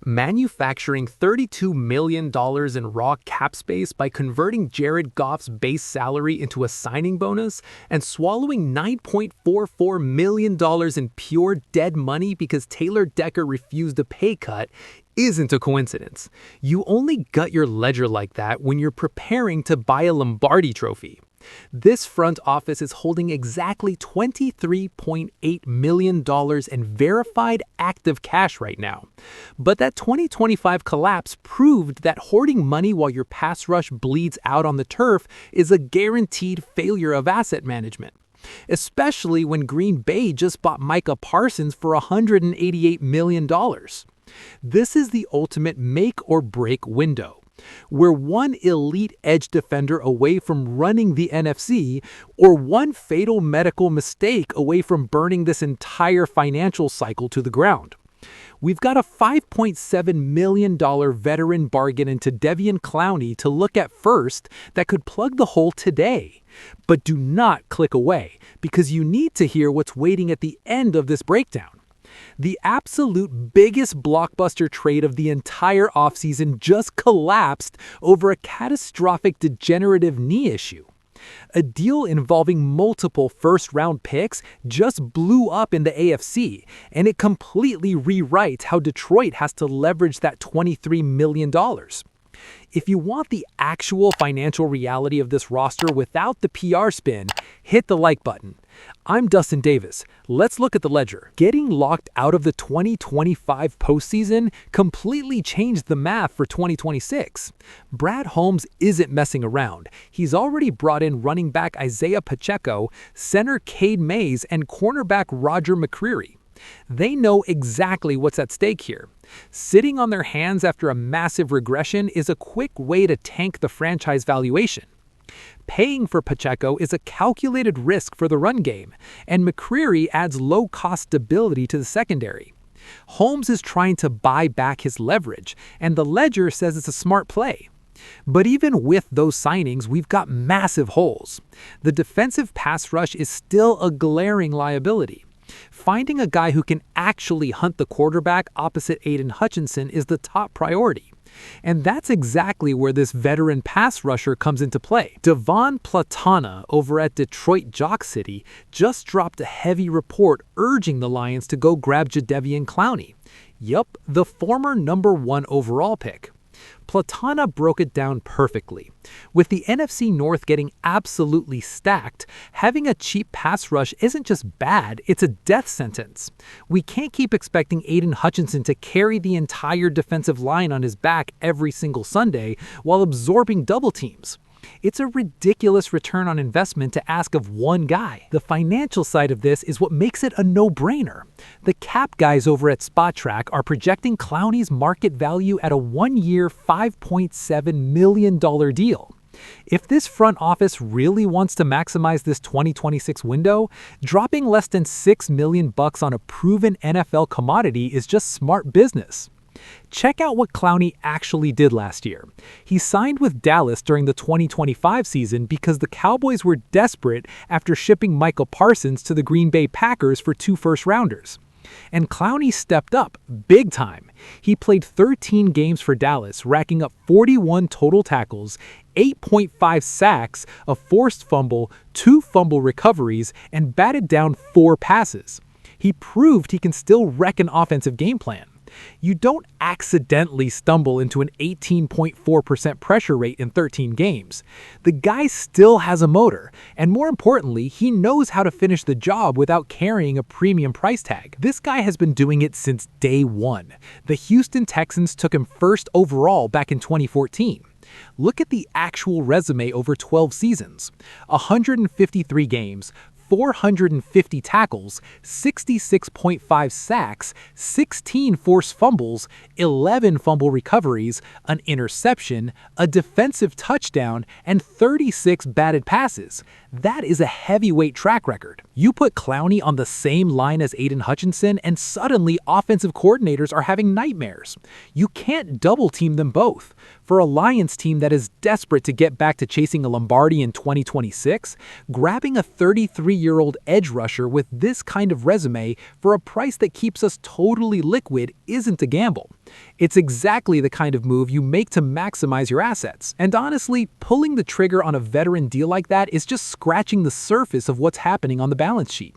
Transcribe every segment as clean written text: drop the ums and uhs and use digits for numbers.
Manufacturing $32 million in raw cap space by converting Jared Goff's base salary into a signing bonus and swallowing $9.44 million in pure dead money because Taylor Decker refused a pay cut isn't a coincidence. You only gut your ledger like that when you're preparing to buy a Lombardi trophy. This front office is holding exactly $23.8 million in verified active cash right now. But that 2025 collapse proved that hoarding money while your pass rush bleeds out on the turf is a guaranteed failure of asset management. Especially when Green Bay just bought Micah Parsons for $188 million. This is the ultimate make or break window. We're one elite edge defender away from running the NFC, or one fatal medical mistake away from burning this entire financial cycle to the ground. We've got a $5.7 million veteran bargain into Jadeveon Clowney to look at first that could plug the hole today. But do not click away, because you need to hear what's waiting at the end of this breakdown. The absolute biggest blockbuster trade of the entire offseason just collapsed over a catastrophic degenerative knee issue. A deal involving multiple first-round picks just blew up in the AFC, and it completely rewrites how Detroit has to leverage that $23 million. If you want the actual financial reality of this roster without the PR spin, hit the like button. I'm Dustin Davis. Let's look at the ledger. Getting locked out of the 2025 postseason completely changed the math for 2026. Brad Holmes isn't messing around. He's already brought in running back Isaiah Pacheco, center Cade Mays, and cornerback Roger McCreary. They know exactly what's at stake here. Sitting on their hands after a massive regression is a quick way to tank the franchise valuation. Paying for Pacheco is a calculated risk for the run game, and McCreary adds low-cost stability to the secondary. Holmes is trying to buy back his leverage, and the ledger says it's a smart play. But even with those signings, we've got massive holes. The defensive pass rush is still a glaring liability. Finding a guy who can actually hunt the quarterback opposite Aiden Hutchinson is the top priority. And that's exactly where this veteran pass rusher comes into play. Devon Platana over at Detroit Jock City just dropped a heavy report urging the Lions to go grab Jadeveon Clowney. Yup, the former #1 overall pick. Platana broke it down perfectly. With the NFC North getting absolutely stacked, having a cheap pass rush isn't just bad, it's a death sentence. We can't keep expecting Aiden Hutchinson to carry the entire defensive line on his back every single Sunday while absorbing double teams. It's a ridiculous return on investment to ask of one guy. The financial side of this is what makes it a no-brainer. The cap guys over at SpotTrack are projecting Clowney's market value at a one-year $5.7 million deal. If this front office really wants to maximize this 2026 window, dropping less than $6 million on a proven NFL commodity is just smart business. Check out what Clowney actually did last year. He signed with Dallas during the 2025 season because the Cowboys were desperate after shipping Micah Parsons to the Green Bay Packers for 2 first-rounders. And Clowney stepped up big time. He played 13 games for Dallas, racking up 41 total tackles, 8.5 sacks, a forced fumble, 2 fumble recoveries, and batted down 4 passes. He proved he can still wreck an offensive game plan. You don't accidentally stumble into an 18.4% pressure rate in 13 games. The guy still has a motor, and more importantly, he knows how to finish the job without carrying a premium price tag. This guy has been doing it since day one. The Houston Texans took him first overall back in 2014. Look at the actual resume over 12 seasons. 153 games, 450 tackles, 66.5 sacks, 16 forced fumbles, 11 fumble recoveries, an interception, a defensive touchdown, and 36 batted passes. That is a heavyweight track record. You put Clowney on the same line as Aiden Hutchinson, and suddenly offensive coordinators are having nightmares. You can't double team them both. For a Lions team that is desperate to get back to chasing a Lombardi in 2026, grabbing a 33 30-year-old edge rusher with this kind of resume for a price that keeps us totally liquid isn't a gamble. It's exactly the kind of move you make to maximize your assets. And honestly, pulling the trigger on a veteran deal like that is just scratching the surface of what's happening on the balance sheet.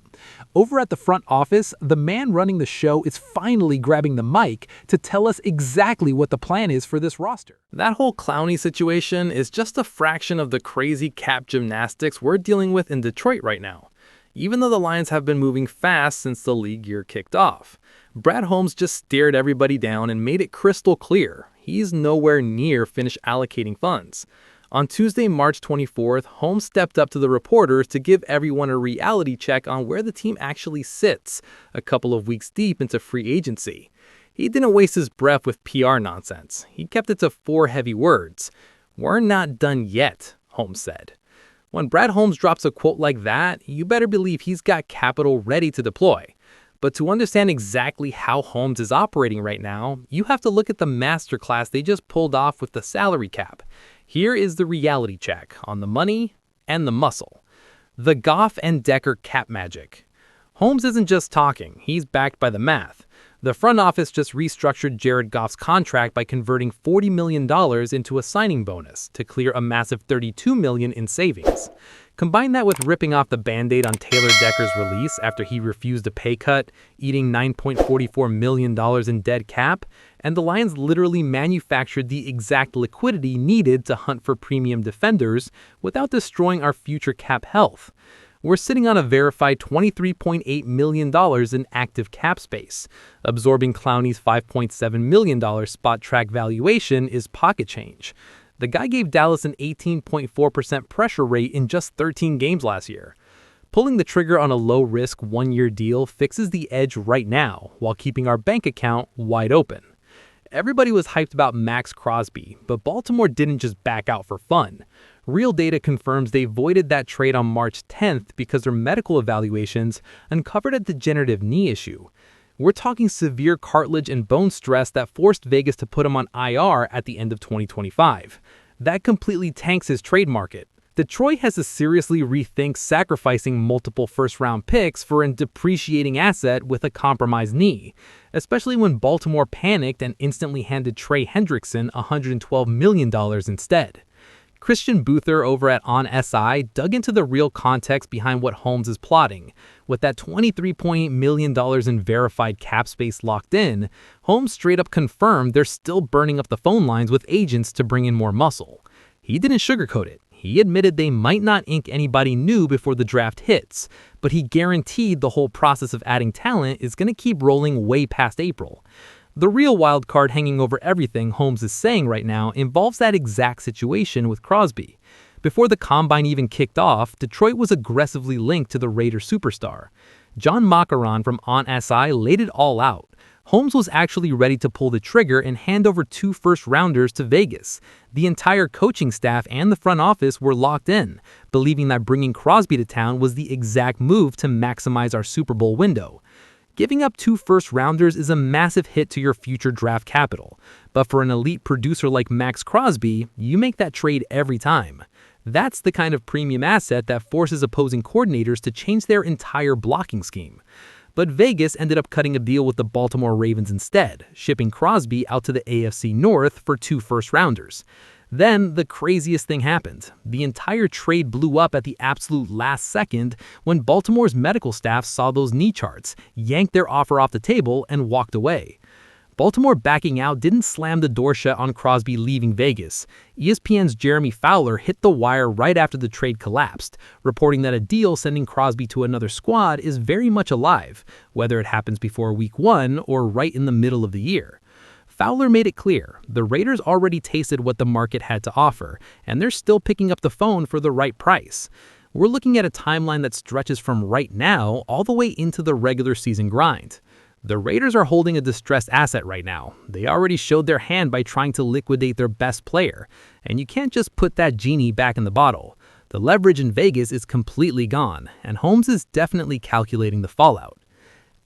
Over at the front office, the man running the show is finally grabbing the mic to tell us exactly what the plan is for this roster. That whole Clowney situation is just a fraction of the crazy cap gymnastics we're dealing with in Detroit right now, even though the Lions have been moving fast since the league year kicked off. Brad Holmes just stared everybody down and made it crystal clear he's nowhere near finished allocating funds. On Tuesday, March 24th, Holmes stepped up to the reporters to give everyone a reality check on where the team actually sits, a couple of weeks deep into free agency. He didn't waste his breath with PR nonsense. He kept it to 4 heavy words. "We're not done yet," Holmes said. When Brad Holmes drops a quote like that, you better believe he's got capital ready to deploy. But to understand exactly how Holmes is operating right now, you have to look at the masterclass they just pulled off with the salary cap. Here is the reality check on the money and the muscle. The Goff and Decker cap magic. Holmes isn't just talking, he's backed by the math. The front office just restructured Jared Goff's contract by converting $40 million into a signing bonus to clear a massive $32 million in savings. Combine that with ripping off the Band-Aid on Taylor Decker's release after he refused a pay cut, eating $9.44 million in dead cap, and the Lions literally manufactured the exact liquidity needed to hunt for premium defenders without destroying our future cap health. We're sitting on a verified $23.8 million in active cap space. Absorbing Clowney's $5.7 million spot track valuation is pocket change. The guy gave Dallas an 18.4% pressure rate in just 13 games last year. Pulling the trigger on a low-risk one-year deal fixes the edge right now while keeping our bank account wide open. Everybody was hyped about Max Crosby, but Baltimore didn't just back out for fun. Real data confirms they voided that trade on March 10th because their medical evaluations uncovered a degenerative knee issue. We're talking severe cartilage and bone stress that forced Vegas to put him on IR at the end of 2025. That completely tanks his trade market. Detroit has to seriously rethink sacrificing multiple first-round picks for a depreciating asset with a compromised knee, especially when Baltimore panicked and instantly handed Trey Hendrickson $112 million instead. Christian Boother over at On SI dug into the real context behind what Holmes is plotting. With that $23.8 million in verified cap space locked in, Holmes straight up confirmed they're still burning up the phone lines with agents to bring in more muscle. He didn't sugarcoat it. He admitted they might not ink anybody new before the draft hits, but he guaranteed the whole process of adding talent is going to keep rolling way past April. The real wild card hanging over everything Holmes is saying right now involves that exact situation with Crosby. Before the combine even kicked off, Detroit was aggressively linked to the Raiders superstar. John Macaron from On SI laid it all out. Holmes was actually ready to pull the trigger and hand over 2 first-rounders to Vegas. The entire coaching staff and the front office were locked in, believing that bringing Crosby to town was the exact move to maximize our Super Bowl window. Giving up 2 first-rounders is a massive hit to your future draft capital, but for an elite producer like Max Crosby, you make that trade every time. That's the kind of premium asset that forces opposing coordinators to change their entire blocking scheme. But Vegas ended up cutting a deal with the Baltimore Ravens instead, shipping Crosby out to the AFC North for 2 first-rounders. Then, the craziest thing happened. The entire trade blew up at the absolute last second when Baltimore's medical staff saw those knee charts, yanked their offer off the table, and walked away. Baltimore backing out didn't slam the door shut on Crosby leaving Vegas. ESPN's Jeremy Fowler hit the wire right after the trade collapsed, reporting that a deal sending Crosby to another squad is very much alive, whether it happens before Week 1 or right in the middle of the year. Fowler made it clear, the Raiders already tasted what the market had to offer, and they're still picking up the phone for the right price. We're looking at a timeline that stretches from right now all the way into the regular season grind. The Raiders are holding a distressed asset right now. They already showed their hand by trying to liquidate their best player, and you can't just put that genie back in the bottle. The leverage in Vegas is completely gone, and Holmes is definitely calculating the fallout.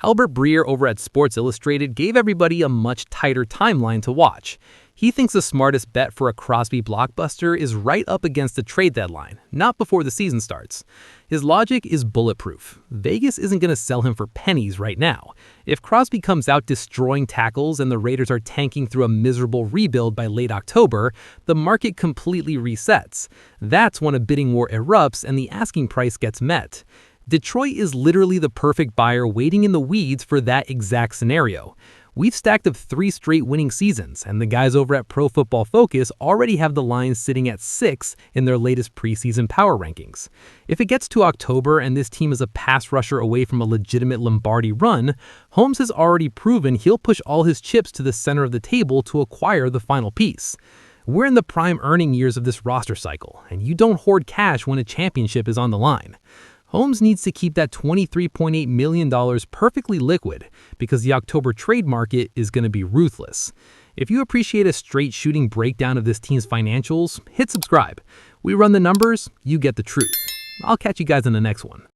Albert Breer over at Sports Illustrated gave everybody a much tighter timeline to watch. He thinks the smartest bet for a Crosby blockbuster is right up against the trade deadline, not before the season starts. His logic is bulletproof. Vegas isn't going to sell him for pennies right now. If Crosby comes out destroying tackles and the Raiders are tanking through a miserable rebuild by late October, the market completely resets. That's when a bidding war erupts and the asking price gets met. Detroit is literally the perfect buyer waiting in the weeds for that exact scenario. We've stacked up 3 straight winning seasons, and the guys over at Pro Football Focus already have the Lions sitting at 6 in their latest preseason power rankings. If it gets to October and this team is a pass rusher away from a legitimate Lombardi run, Holmes has already proven he'll push all his chips to the center of the table to acquire the final piece. We're in the prime earning years of this roster cycle, and you don't hoard cash when a championship is on the line. Holmes needs to keep that $23.8 million perfectly liquid because the October trade market is going to be ruthless. If you appreciate a straight shooting breakdown of this team's financials, hit subscribe. We run the numbers, you get the truth. I'll catch you guys in the next one.